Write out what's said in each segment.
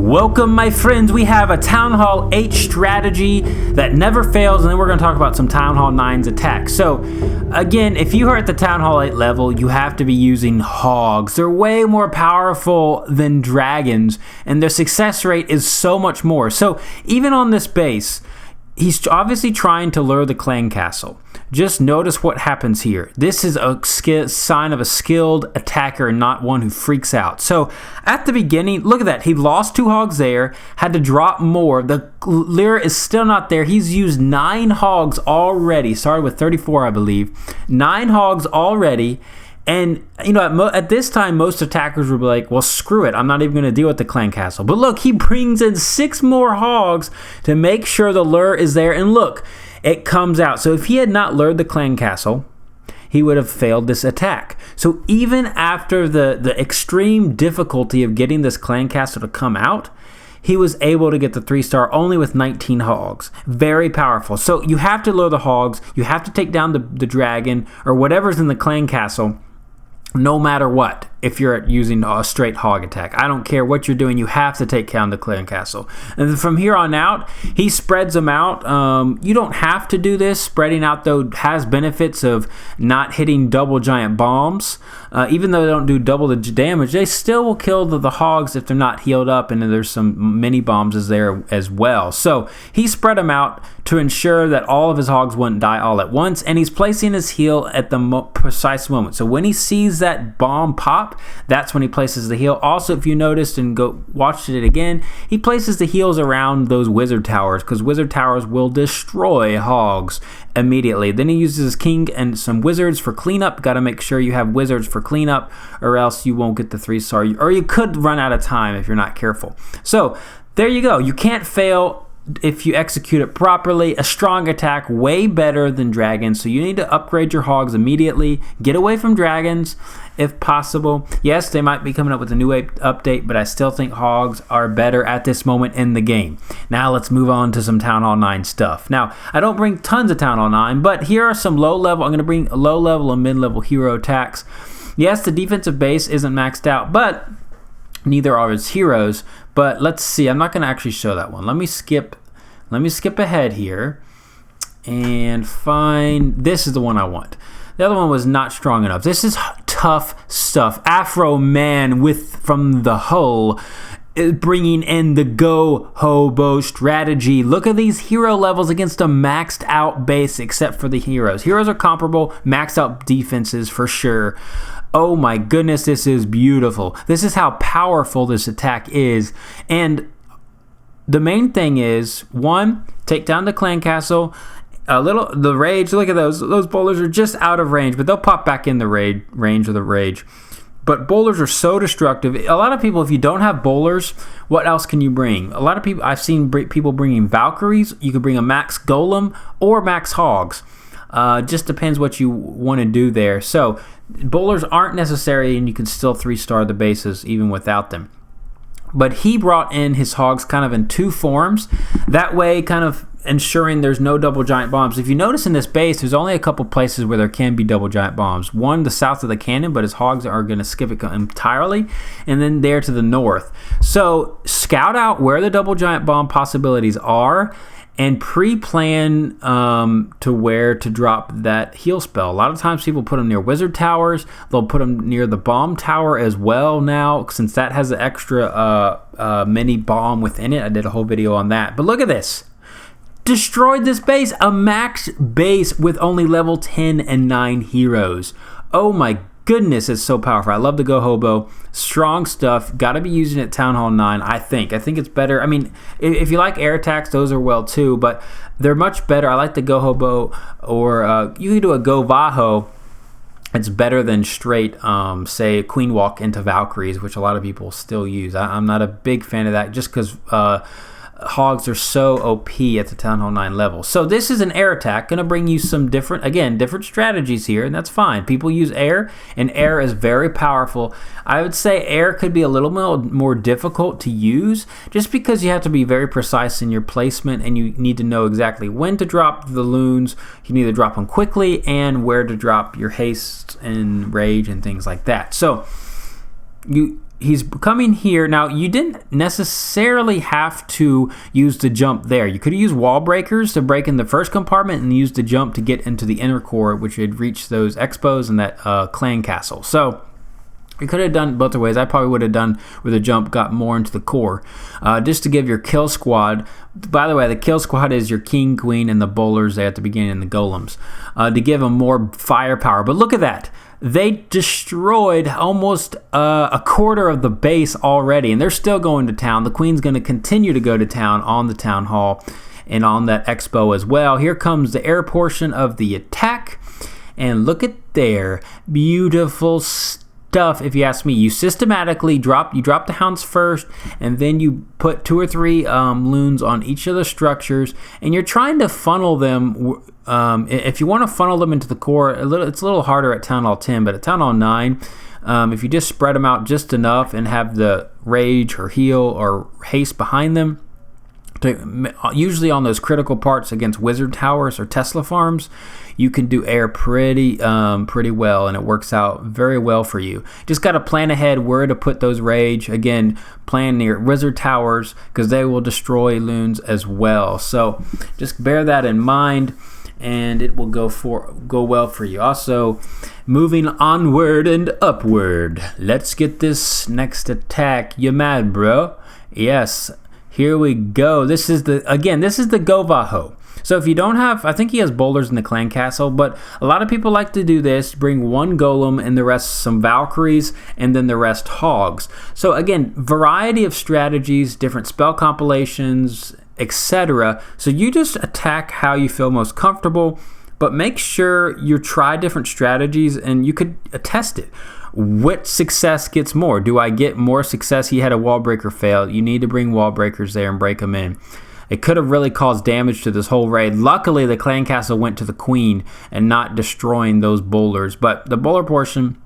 Welcome, my friends. We have a Town Hall 8 strategy that never fails, and then we're going to talk about some Town Hall 9's attacks. So, again, if you are at the Town Hall 8 level, you have to be using Hogs. They're way more powerful than dragons, and their success rate is so much more. So, even on this base, he's obviously trying to lure the clan castle. Just notice what happens here. This is a sign of a skilled attacker, not one who freaks out. So at the beginning, look at that. He lost 2 hogs there, had to drop more. The lure is still not there. He's used 9 hogs already. Started with 34, I believe. 9 hogs already. And, you know, at this time, most attackers would be like, well, screw it. I'm not even going to deal with the clan castle. But look, he brings in 6 more hogs to make sure the lure is there. And look, it comes out. So if he had not lured the clan castle, he would have failed this attack. So even after the extreme difficulty of getting this clan castle to come out, he was able to get the 3-star only with 19 hogs. Very powerful. So you have to lure the hogs. You have to take down the dragon or whatever's in the clan castle, no matter what. If you're using a straight hog attack, I don't care what you're doing, you have to take down the clan castle. And then from here on out, he spreads them out. You don't have to do this. Spreading out, though, has benefits of not hitting double giant bombs. Even though they don't do double the damage, they still will kill the hogs if they're not healed up, and then there's some mini bombs there as well. So he spread them out to ensure that all of his hogs wouldn't die all at once, and he's placing his heal at the precise moment. So when he sees that bomb pop, that's when he places the heal. Also, if you noticed and go watched it again, he places the heals around those wizard towers because wizard towers will destroy hogs immediately. Then he uses his king and some wizards for cleanup. Got to make sure you have wizards for cleanup or else you won't get the 3-star, or you could run out of time if you're not careful. So there you go. You can't fail if you execute it properly. A strong attack, way better than dragons. So you need to upgrade your hogs immediately. Get away from dragons if possible. Yes, they might be coming up with a new update, but I still think hogs are better at this moment in the game. Now let's move on to some Town Hall 9 stuff. Now, I don't bring tons of Town Hall 9, but here are some low level. I'm going to bring low level and mid level hero attacks. Yes, the defensive base isn't maxed out, but neither are his heroes. But let's see. I'm not going to actually show that one. Let me skip ahead here and find. This is the one I want. The other one was not strong enough. This is tough stuff. Afro Man from the Hull is bringing in the Go Hobo strategy. Look at these hero levels against a maxed out base, except for the heroes. Heroes are comparable, maxed out defenses for sure. Oh my goodness, this is beautiful. This is how powerful this attack is. And the main thing is, 1, take down the clan castle. The rage, look at those bowlers are just out of range, but they'll pop back in the range of the rage. But bowlers are so destructive. A lot of people, if you don't have bowlers, what else can you bring? A lot of people, I've seen people bringing Valkyries. You could bring a max golem or max hogs. Just depends what you want to do there. So bowlers aren't necessary, and you can still 3-star the bases even without them. But he brought in his hogs kind of in 2 forms. That way, kind of ensuring there's no double giant bombs. If you notice in this base, there's only a couple places where there can be double giant bombs. One, the south of the cannon, but his hogs are going to skip it entirely. And then there to the north. So scout out where the double giant bomb possibilities are and pre-plan to where to drop that heal spell. A lot of times people put them near wizard towers. They'll put them near the bomb tower as well now, since that has an extra mini bomb within it. I did a whole video on that. But look at this. Destroyed this base. A max base with only level 10 and 9 heroes. Oh my goodness, it's so powerful. I love the Go Hobo. Strong stuff. Got to be using it at Town Hall 9, I think. I think it's better. I mean, if you like air attacks, those are well too, but they're much better. I like the Go Hobo, or you can do a Go Vaho. It's better than straight, say, Queen Walk into Valkyries, which a lot of people still use. I'm not a big fan of that just because hogs are so OP at the Town Hall 9 level. So this is an air attack. Going to bring you some different strategies here, and that's fine. People use air, and air is very powerful. I would say air could be a little more difficult to use just because you have to be very precise in your placement, and you need to know exactly when to drop the loons. You need to drop them quickly and where to drop your haste and rage and things like that. So he's coming here. Now, you didn't necessarily have to use the jump there. You could have used wall breakers to break in the first compartment and use the jump to get into the inner core, which would reach those expos and that clan castle. So you could have done both ways. I probably would have done with a jump, got more into the core. Just to give your kill squad, by the way, the kill squad is your king, queen, and the bowlers there at the beginning, and the golems, to give them more firepower. But look at that. They destroyed almost a quarter of the base already, and they're still going to town. The queen's going to continue to go to town on the town hall and on that expo as well. Here comes the air portion of the attack, and look at there. Beautiful stuff, if you ask me. You systematically drop the hounds first, and then you put 2 or 3 loons on each of the structures, and you're trying to funnel them. If you want to funnel them into the core, it's a little harder at Town Hall 10, but at Town Hall 9, if you just spread them out just enough and have the rage or heal or haste behind them, usually on those critical parts against wizard towers or Tesla farms, you can do air pretty well, and it works out very well for you. Just got to plan ahead where to put those rage. Again, plan near wizard towers because they will destroy loons as well. So just bear that in mind, and it will go well for you. Also, moving onward and upward. Let's get this next attack. You mad, bro? Yes. Here we go. This is the Govaho. So if you don't have, I think he has boulders in the clan castle, but a lot of people like to do this, bring 1 golem and the rest some Valkyries, and then the rest hogs. So again, variety of strategies, different spell compilations, etc. So you just attack how you feel most comfortable, but make sure you try different strategies and you could test it. What success gets more? Do I get more success? He had a wall breaker fail. You need to bring wall breakers there and break them in. It could have really caused damage to this whole raid. Luckily, the clan castle went to the queen and not destroying those bowlers. But the bowler portion,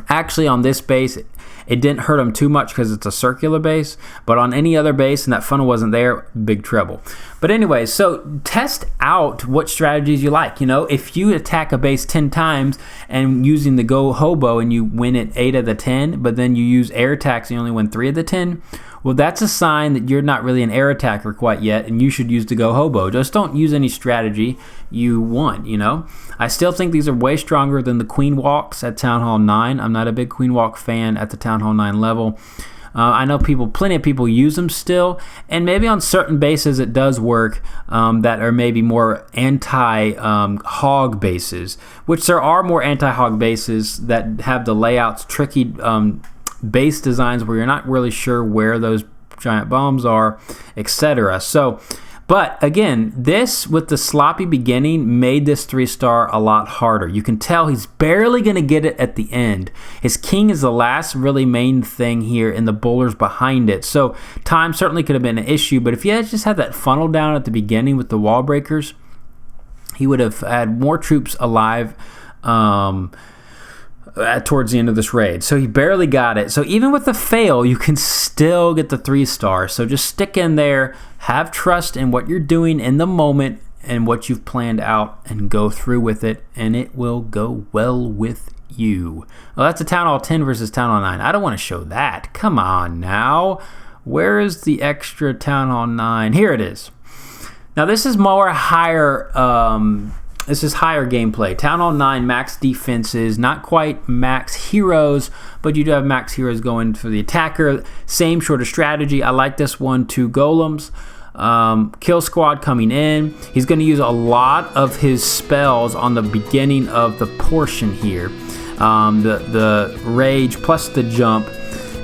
actually on this base, it didn't hurt him too much because it's a circular base. But on any other base and that funnel wasn't there, big trouble. But anyway, so test out what strategies you like. You know, if you attack a base 10 times and using the Go Hobo and you win it 8 of the 10, but then you use air attacks and you only win 3 of the 10, well, that's a sign that you're not really an air attacker quite yet, and you should use the Go Hobo. Just don't use any strategy you want, you know. I still think these are way stronger than the Queen Walks at Town Hall 9. I'm not a big Queen Walk fan at the Town Hall 9 level. I know plenty of people use them still, and maybe on certain bases it does work that are maybe more anti-hog bases, which there are more anti-hog bases that have the layouts tricky base designs where you're not really sure where those giant bombs are, etc. So, but again, this with the sloppy beginning made this 3-star a lot harder. You can tell he's barely going to get it at the end. His king is the last really main thing here, and the bowlers behind it. So time certainly could have been an issue, but if you had just had that funnel down at the beginning with the wall breakers, he would have had more troops alive towards the end of this raid. So he barely got it. So even with the fail, you can still get the 3-star. So just stick in there, have trust in what you're doing in the moment and what you've planned out, and go through with it, and it will go well with you. Well, that's a Town Hall 10 versus Town Hall 9. I don't want to show that. Come on now. Where is the extra Town Hall 9? Here it is. Now this is more higher This is higher gameplay. Town Hall 9 max defenses, not quite max heroes, but you do have max heroes going for the attacker. Same sort of strategy. I like this one. 2 golems. Kill squad coming in. He's going to use a lot of his spells on the beginning of the portion here. The rage plus the jump.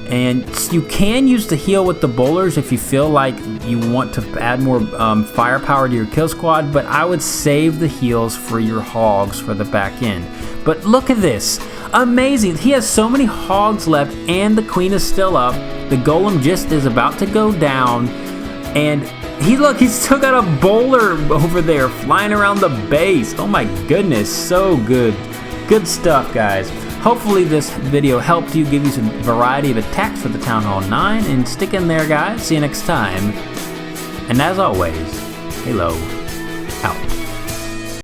And you can use the heal with the bowlers if you feel like you want to add more firepower to your kill squad, but I would save the heals for your hogs for the back end. But look at this. Amazing. He has so many hogs left, and the queen is still up. The golem just is about to go down, and he's still got a bowler over there flying around the base. Oh my goodness, so good. Good stuff, guys. Hopefully this video helped you, give you some variety of attacks for the Town Hall 9, and stick in there, guys. See you next time. And as always, Halo out.